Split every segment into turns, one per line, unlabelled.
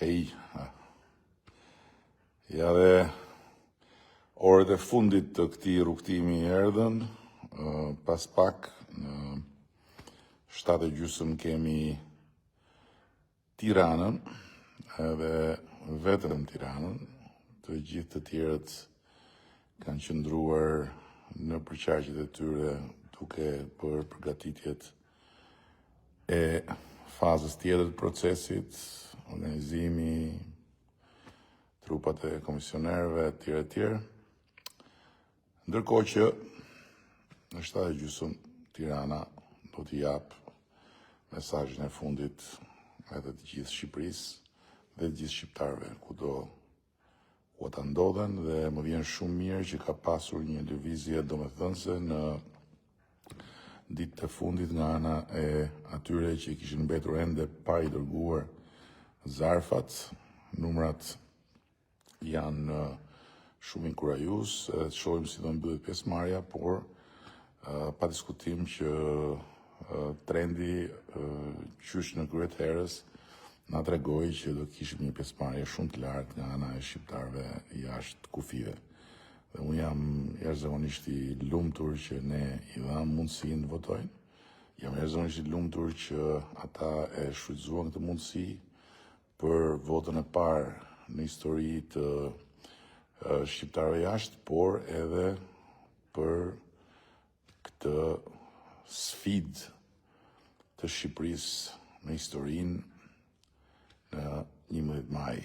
Hej, ja dhe orët e fundit të këtij rrugtimi erdhën, pas pak në 7:30 kemi Tiranën, edhe vetëm Tiranën, të gjithë të tjerët kanë qëndruar në përqarqet e tyre duke për përgatitjet e fazës tjetër të procesit, organizimi, trupat e komisionerëve, etj. Ndërkohë që në 7:30 Tirana do t'i jap mesazhin e fundit edhe të gjithë Shqipërisë dhe të gjithë shqiptarëve kudo ku ata ndodhen, dhe më vjen shumë mirë që ka pasur një lëvizje domethënëse në ditët e fundit nga ana e atyre që kishin mbetur ende pa i dërguar zarfat. Numrat janë shumë inkurajues, të shohim si do mbyllet pjesëmarrja, por pa diskutim që trendi qysh në krye të erës na tregoi që do kishim një pjesëmarrje shumë të lartë nga ana e shqiptarëve jashtë kufive. Dhe unë jam jashtëzakonisht i lumtur që ne i dham mundësinë të votojnë. Jam jashtëzakonisht i lumtur që ata e shfrytzuan këtë mundësi për votën e parë në histori të shqiptarëve jashtë, por edhe për këtë sfidë të Shqipërisë në historinë në 11 maj.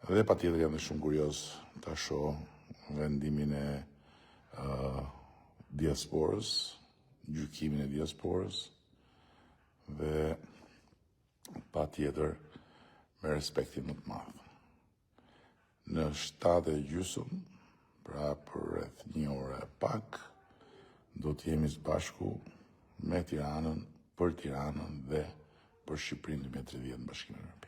Dhe patjetër jam shumë kurioz ta shoh vendimin e diasporës, gjykimin e diasporës, dhe patjetër me respektin më të madh. Në 7:30, pra për rreth një orë e pak, do të jemi së bashku me Tiranën, për Tiranën dhe për Shqipërinë 2030 në Bashkimin Evropian.